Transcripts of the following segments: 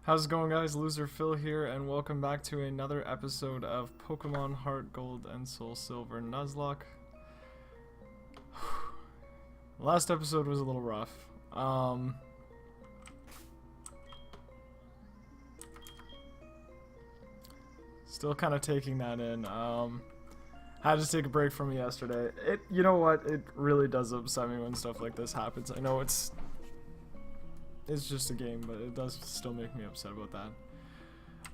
How's it going, guys? Loser Phil here, and welcome back to another episode of Pokemon Heart Gold and Soul Silver Nuzlocke. Last episode was a little rough. Still kind of taking that in. Had to take a break from it yesterday. You know what? It really does upset me when stuff like this happens. I know it's just a game, but it does still make me upset about that.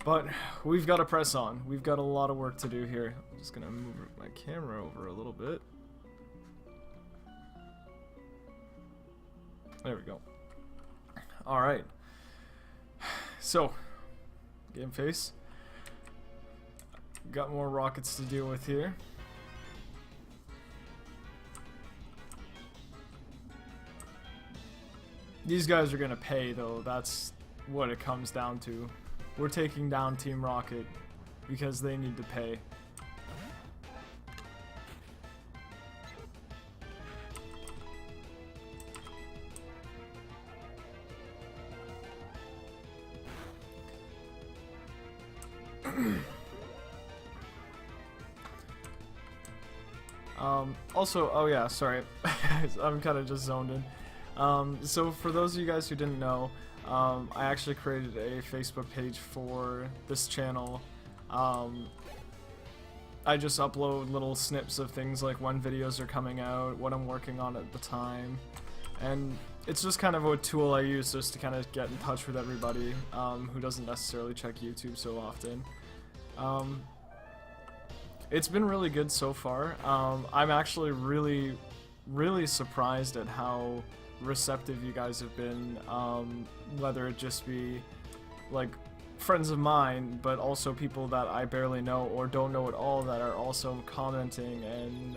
But we've got to press on. We've got a lot of work to do here. I'm just gonna move my camera over a little bit. There we go. Alright. So, game face. Got more rockets to deal with here. These guys are gonna pay, though. That's what it comes down to. We're taking down Team Rocket because they need to pay. Also, oh yeah, sorry. I'm kind of just zoned in. So for those of you guys who didn't know, I actually created a Facebook page for this channel. I just upload little snips of things like when videos are coming out, what I'm working on at the time, and it's just kind of a tool I use just to kind of get in touch with everybody who doesn't necessarily check YouTube so often. It's been really good so far. I'm actually really surprised at how receptive you guys have been, whether it just be like friends of mine, but also people that I barely know or don't know at all that are also commenting and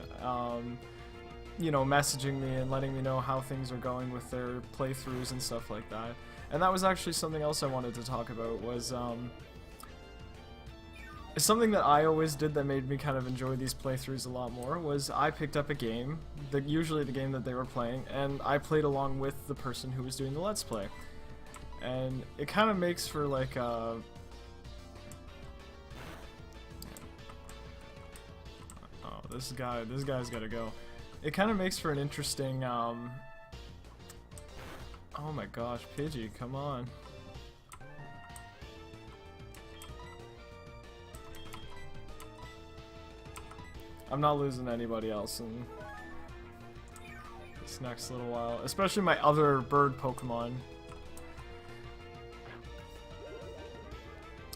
you know, messaging me and letting me know how things are going with their playthroughs and stuff like that. And that was actually something else I wanted to talk about, was something that I always did that made me kind of enjoy these playthroughs a lot more. Was I picked up a game, usually the game that they were playing, and I played along with the person who was doing the Let's Play. And it kind of makes for like a... Oh, this guy's gotta go. It kind of makes for an interesting, oh my gosh, Pidgey, come on. I'm not losing anybody else in this next little while, especially my other bird Pokemon.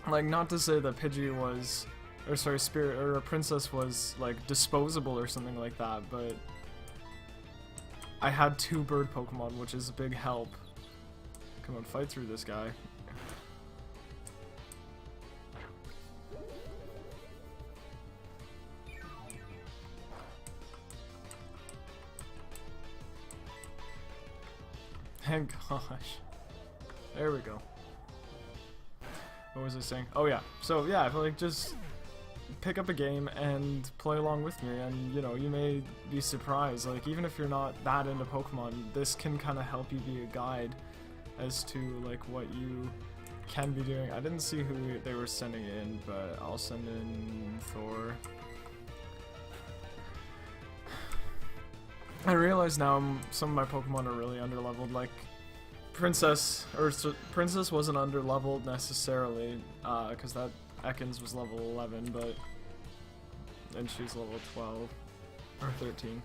Like, not to say that Pidgey was, or sorry, Spirit or Princess was like disposable or something like that, but I had two bird Pokemon, which is a big help. Come on, fight through this guy. Thank gosh. There we go. What was I saying? Oh yeah. So yeah, like just pick up a game and play along with me, and you know, you may be surprised. Like, even if you're not that into Pokemon, this can kind of help you be a guide as to like what you can be doing. I didn't see who they were sending in, but I'll send in Thor. I realize now some of my Pokemon are really underleveled. Like Princess wasn't underleveled necessarily, because that Ekans was level 11, but and she's level 12 or 13.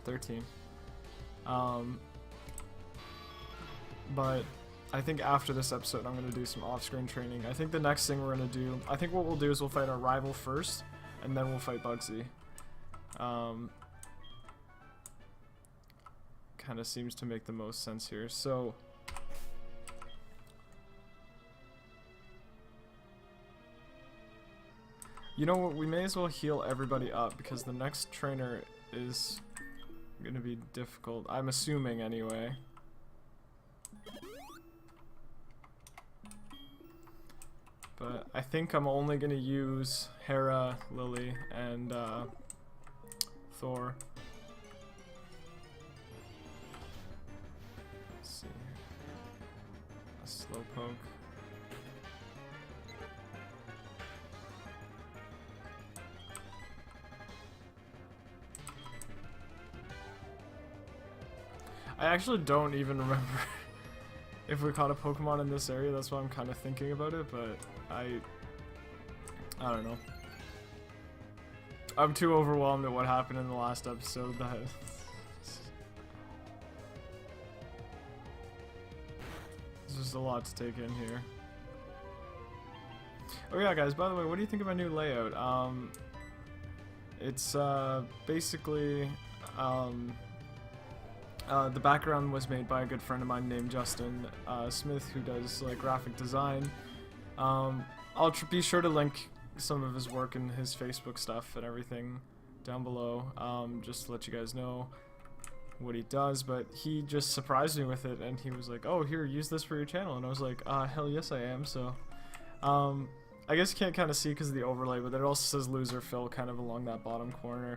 But I think after this episode, I'm gonna do some off-screen training. I think the next thing we're gonna do, I think what we'll do is we'll fight our rival first, and then we'll fight Bugsy. Kind of seems to make the most sense here. So you know what, we may as well heal everybody up because the next trainer is gonna be difficult, I'm assuming anyway. But I think I'm only gonna use Hera, Lily, and Thor. Slowpoke. I actually don't even remember if we caught a Pokemon in this area. That's why I'm kind of thinking about it, but I don't know. I'm too overwhelmed at what happened in the last episode that there's just a lot to take in here. Oh yeah, guys, by the way, what do you think of my new layout? It's basically the background was made by a good friend of mine named Justin Smith, who does like graphic design. I'll be sure to link some of his work and his Facebook stuff and everything down below, just to let you guys know what he does. But he just surprised me with it, and he was like, "Oh, here, use this for your channel," and I was like, "Hell yes, I am." So, I guess you can't kind of see because of the overlay, but it also says Loser Phil kind of along that bottom corner.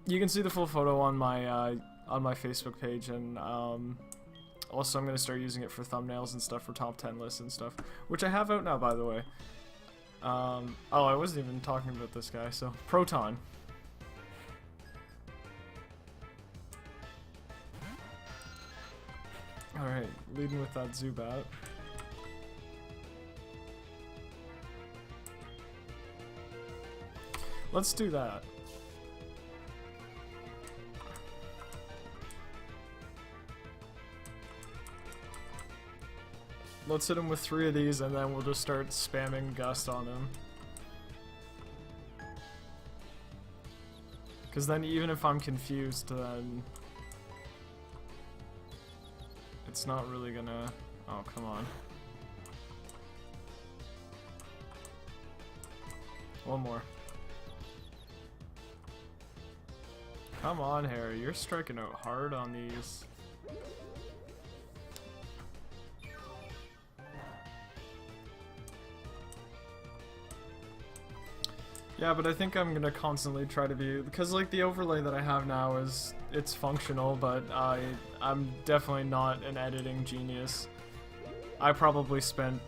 You can see the full photo on my Facebook page, and also I'm gonna start using it for thumbnails and stuff for top 10 lists and stuff, which I have out now, by the way. Oh, I wasn't even talking about this guy. So Proton. All right, leading with that Zubat. Let's do that. Let's hit him with 3 of these, and then we'll just start spamming Gust on him. Because then even if I'm confused, then it's not really gonna... Oh, come on. One more. Come on, Harry. You're striking out hard on these. Yeah, but I think I'm gonna constantly try to be, because like the overlay that I have now is, it's functional, but I'm definitely not an editing genius. I probably spent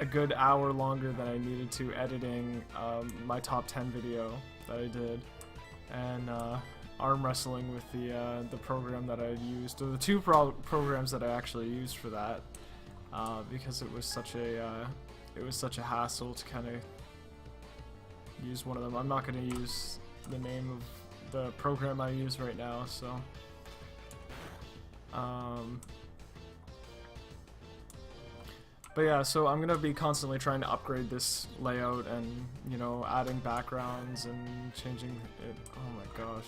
a good hour longer than I needed to editing my top 10 video that I did, and arm wrestling with the program that I used, or the 2 programs that I actually used for that, because it was such a hassle to kind of use one of them. I'm not going to use the name of the program I use right now, so but yeah, so I'm gonna be constantly trying to upgrade this layout and, you know, adding backgrounds and changing it. Oh my gosh,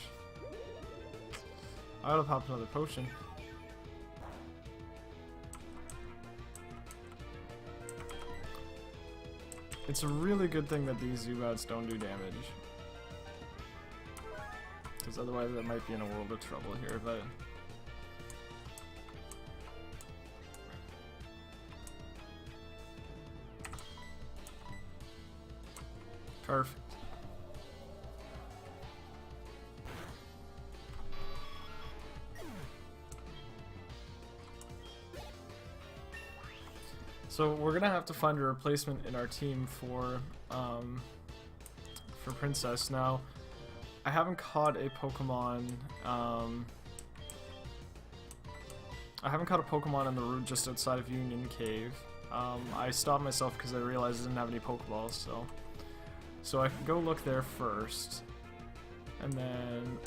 I gotta pop another potion. It's a really good thing that these Zubats don't do damage, because otherwise I might be in a world of trouble here, but... Perfect. So we're gonna have to find a replacement in our team for Princess. Now, I haven't caught a Pokemon. I haven't caught a Pokemon on the route just outside of Union Cave. I stopped myself because I realized I didn't have any Pokeballs, so I can go look there first, and then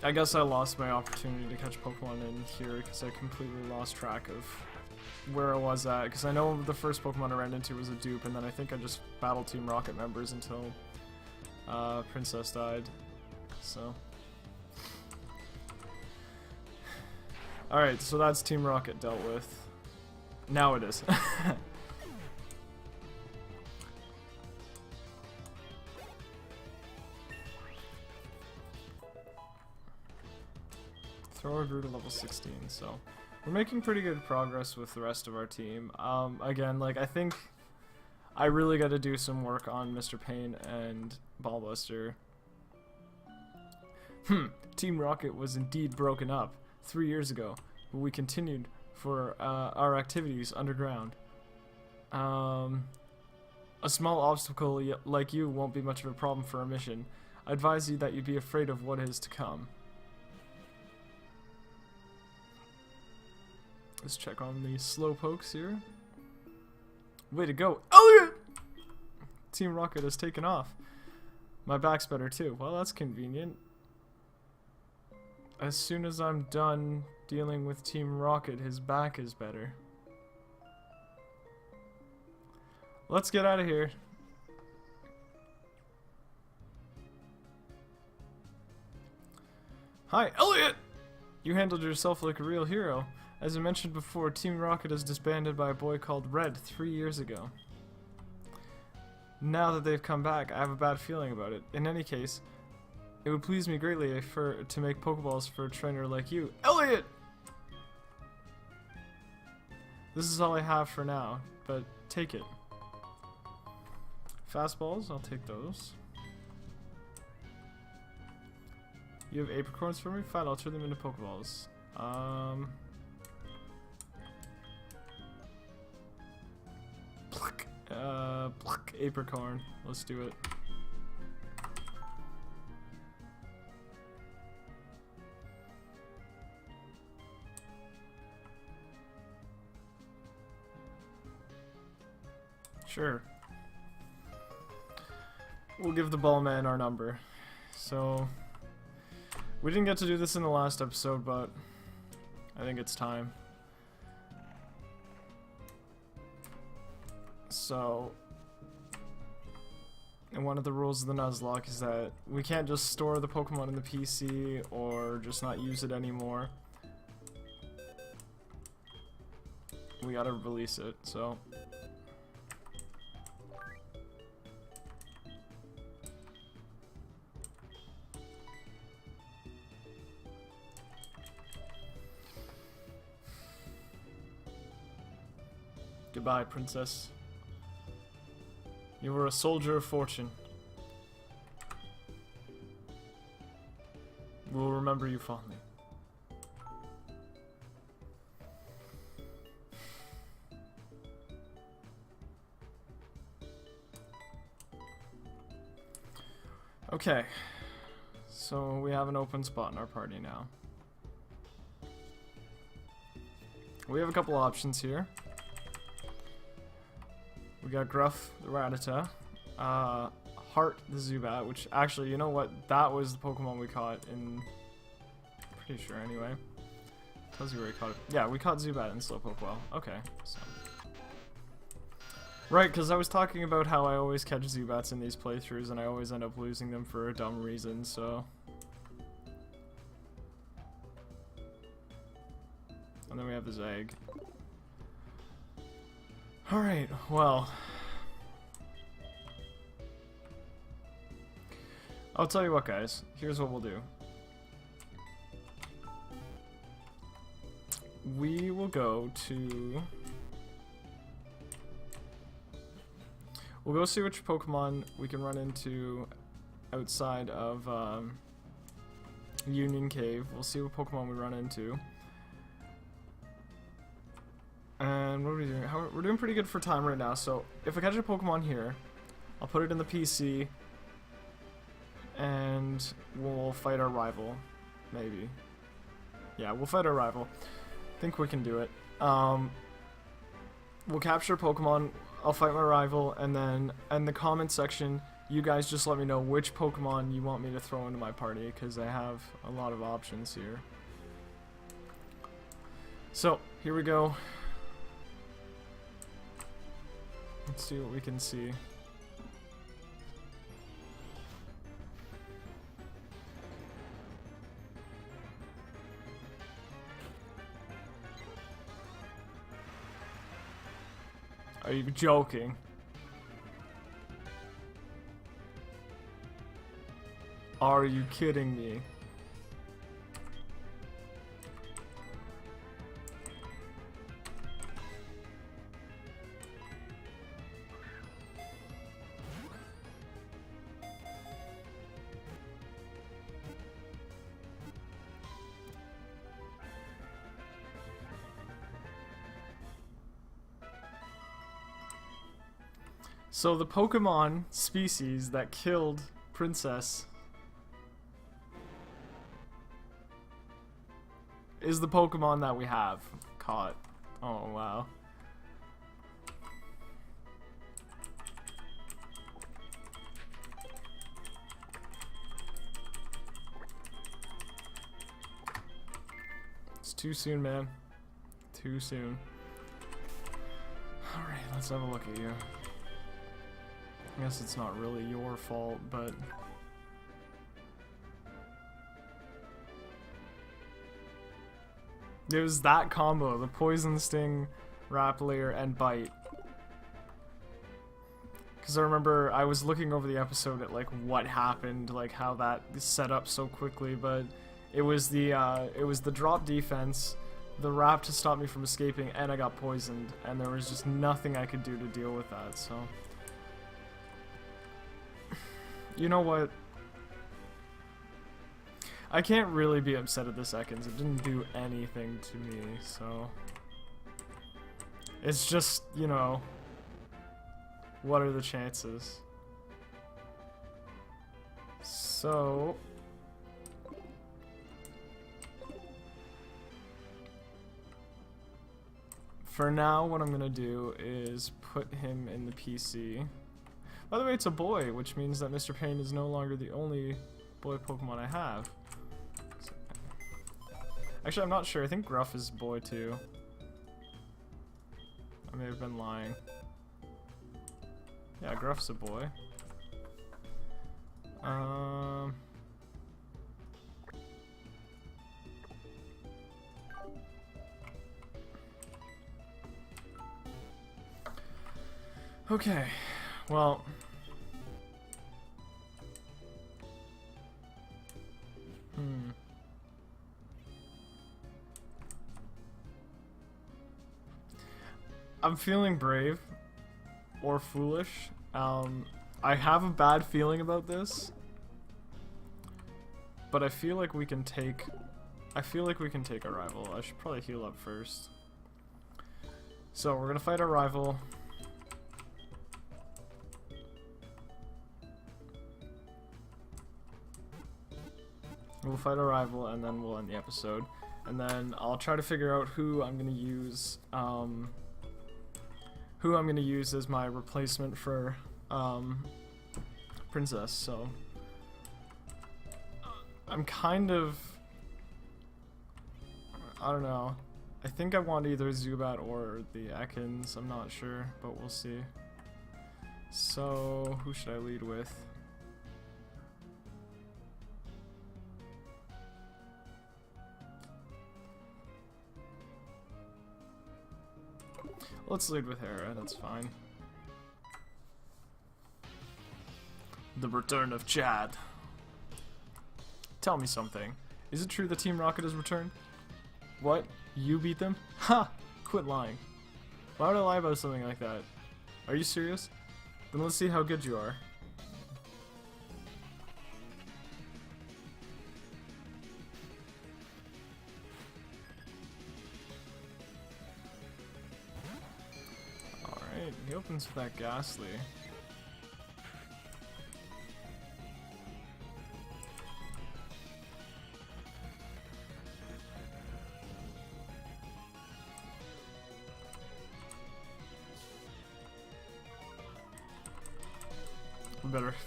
I guess I lost my opportunity to catch Pokemon in here because I completely lost track of where I was at, because I know the first Pokemon I ran into was a dupe, and then I think I just battled Team Rocket members until Princess died, so... Alright, so that's Team Rocket dealt with. Now it is. Thrower grew to level 16, so we're making pretty good progress with the rest of our team. Again, like, I think I really got to do some work on Mr. Pain and Ballbuster. Team Rocket was indeed broken up 3 years ago, but we continued for our activities underground. A small obstacle like you won't be much of a problem for our mission. I advise you that you be afraid of what is to come. Let's check on the slowpokes here. Way to go, Elliot! Team Rocket has taken off. My back's better too. Well, that's convenient. As soon as I'm done dealing with Team Rocket, his back is better. Let's get out of here. Hi, Elliot! You handled yourself like a real hero. As I mentioned before, Team Rocket is disbanded by a boy called Red 3 years ago. Now that they've come back, I have a bad feeling about it. In any case, it would please me greatly to make Pokeballs for a trainer like you. Elliot! This is all I have for now, but take it. Fastballs, I'll take those. You have apricorns for me? Fine, I'll turn them into Pokeballs. Pluck apricorn. Let's do it. Sure. We'll give the ball man our number. So, we didn't get to do this in the last episode, but I think it's time. So, and one of the rules of the Nuzlocke is that we can't just store the Pokemon in the PC or just not use it anymore. We gotta release it, so. Goodbye, princess. You were a soldier of fortune. We'll remember you fondly. Okay. So we have an open spot in our party now. We have a couple options here. We got Gruff the Rattata, Heart the Zubat, which actually, you know what? That was the Pokemon we caught in. Pretty sure anyway. Tells you where we caught it. Yeah, we caught Zubat in Slowpoke Well. Okay, so. Right, because I was talking about how I always catch Zubats in these playthroughs and I always end up losing them for a dumb reason, so. And then we have this egg. Alright, well. I'll tell you what, guys. Here's what we'll do. We will go to... We'll go see which Pokemon we can run into outside of Union Cave. We'll see what Pokemon we run into. And what are we doing? We're doing pretty good for time right now, so if I catch a Pokemon here, I'll put it in the PC, and we'll fight our rival, maybe. Yeah, we'll fight our rival. I think we can do it. We'll capture Pokemon, I'll fight my rival, and then in the comment section, you guys just let me know which Pokemon you want me to throw into my party, because I have a lot of options here. So, here we go. Let's see what we can see. Are you joking? Are you kidding me? So the Pokemon species that killed Princess is the Pokemon that we have caught. Oh, wow. It's too soon, man. Too soon. Alright, let's have a look at you. I guess it's not really your fault, but... It was that combo, the Poison Sting, Rapplier, and Bite. Because I remember I was looking over the episode at like what happened, like how that set up so quickly, but it was the drop defense, the Rap to stop me from escaping, and I got poisoned, and there was just nothing I could do to deal with that, so... You know what? I can't really be upset at the seconds. It didn't do anything to me, so... It's just, you know... What are the chances? So... For now, what I'm gonna do is put him in the PC. By the way, it's a boy, which means that Mr. Pain is no longer the only boy Pokemon I have. Actually, I'm not sure. I think Gruff is boy too. I may have been lying. Yeah, Gruff's a boy. Okay, well... I'm feeling brave or foolish. I have a bad feeling about this, but I feel like we can take a rival. I should probably heal up first. So we're gonna fight our rival. We'll fight our rival and then we'll end the episode. And then I'll try to figure out who I'm gonna use. Who I'm gonna use as my replacement for Princess. So I'm kind of, I don't know. I think I want either Zubat or the Ekans. I'm not sure, but we'll see. So who should I lead with? Let's lead with Hera, that's fine. The return of Chad. Tell me something. Is it true that Team Rocket has returned? What? You beat them? Ha! Quit lying. Why would I lie about something like that? Are you serious? Then let's see how good you are. He opens with that Ghastly.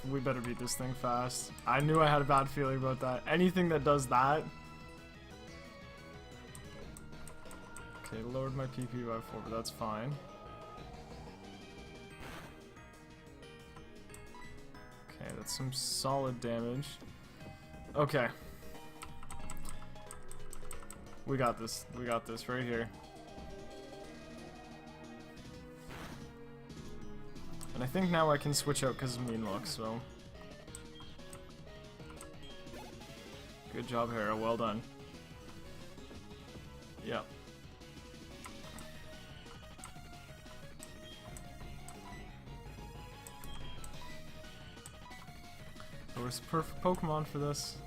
We better beat this thing fast. I knew I had a bad feeling about that. Anything that does that. Okay, lowered my PP by 4, but that's fine. Okay, that's some solid damage. Okay. We got this. We got this right here. And I think now I can switch out because of Mean Look, so... Good job, Hera. Well done. Yep. Where's the perfect Pokemon for this?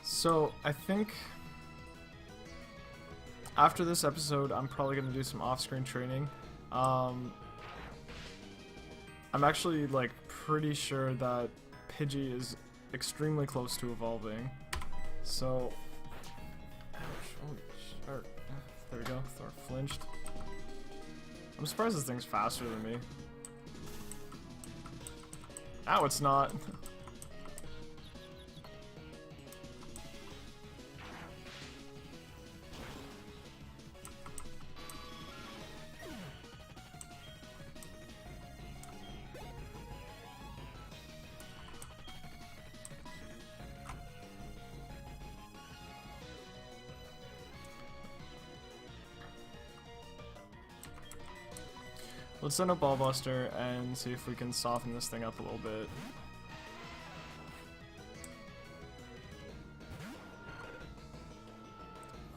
So, I think after this episode, I'm probably going to do some off-screen training. I'm actually like pretty sure that Pidgey is extremely close to evolving. So, ouch, holy shit. There we go, Thor flinched. I'm surprised this thing's faster than me. Ow, it's not. Let's send a Ballbuster and see if we can soften this thing up a little bit.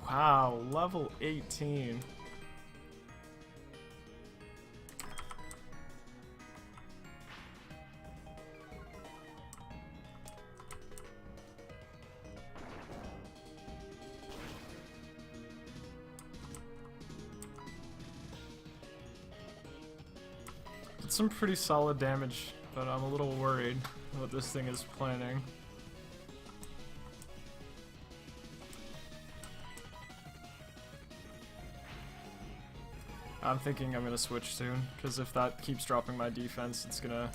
Wow, level 18. It's some pretty solid damage, but I'm a little worried what this thing is planning. I'm thinking I'm gonna switch soon, because if that keeps dropping my defense, it's gonna...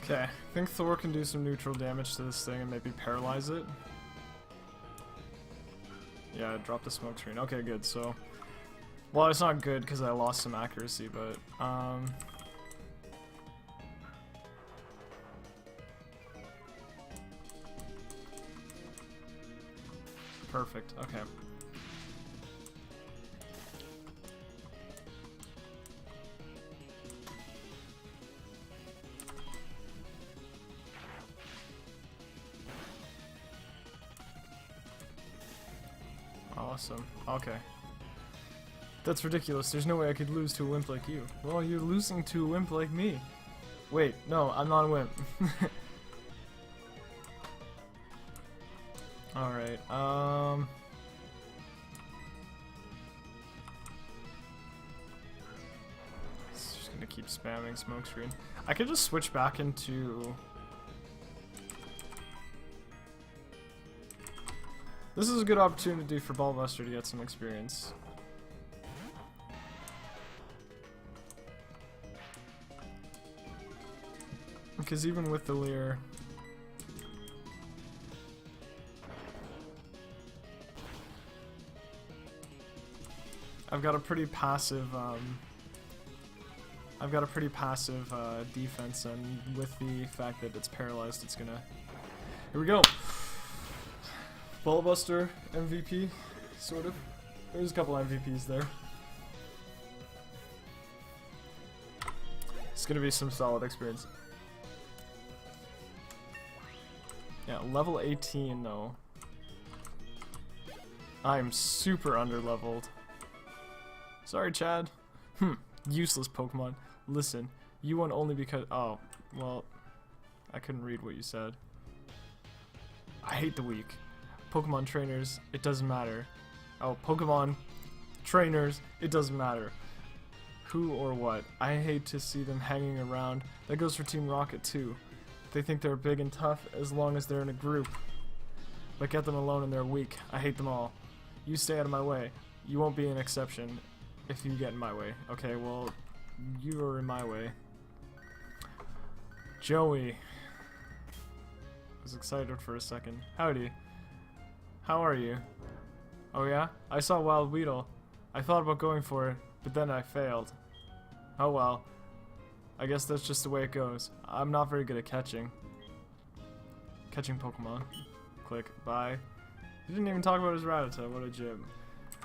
Okay, I think Thor can do some neutral damage to this thing and maybe paralyze it. Yeah, drop the smoke screen. Okay, good, so... Well, it's not good because I lost some accuracy, but, perfect, okay. Awesome, okay. That's ridiculous. There's no way I could lose to a wimp like you. Well, you're losing to a wimp like me. Wait, no, I'm not a wimp. Alright, it's just gonna keep spamming smokescreen. I could just switch back into... This is a good opportunity for Ballbuster to get some experience. Because even with the Leer, I've got a pretty passive defense, and with the fact that it's paralyzed, it's gonna... Here we go! Ballbuster MVP, sort of. There's a couple MVPs there. It's gonna be some solid experience. Yeah, level 18 though. I'm super underleveled. Sorry, Chad. Useless Pokemon. Listen, you won only because... Oh, well, I couldn't read what you said. I hate the weak. Pokemon trainers, it doesn't matter. Oh, Pokemon trainers, it doesn't matter. Who or what. I hate to see them hanging around. That goes for Team Rocket too. They think they're big and tough as long as they're in a group. But get them alone and they're weak. I hate them all. You stay out of my way. You won't be an exception if you get in my way. Okay, well, you are in my way. Joey. I was excited for a second. Howdy. How are you? Oh yeah? I saw Wild Weedle. I thought about going for it, but then I failed. Oh well. I guess that's just the way it goes. I'm not very good at catching. Catching Pokemon. Click. Bye. He didn't even talk about his Rattata. What a gym.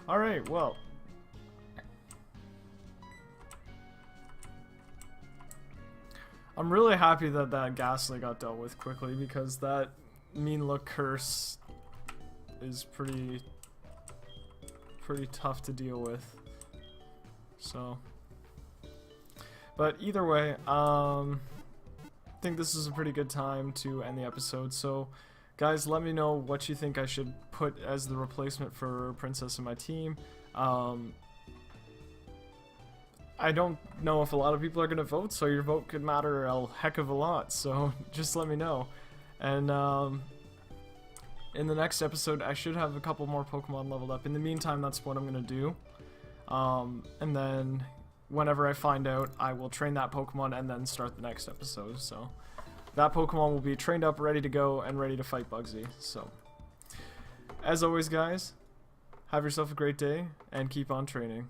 Alright, well. I'm really happy that that Ghastly got dealt with quickly, because that mean look curse is pretty tough to deal with. So, but either way, think this is a pretty good time to end the episode. So, guys, let me know what you think I should put as the replacement for Princess in my team. I don't know if a lot of people are going to vote, so your vote could matter a heck of a lot, so just let me know. And in the next episode, I should have a couple more Pokemon leveled up. In the meantime, that's what I'm going to do. And then whenever I find out, I will train that Pokemon and then start the next episode. So that Pokemon will be trained up, ready to go, and ready to fight Bugsy. So as always, guys, have yourself a great day and keep on training.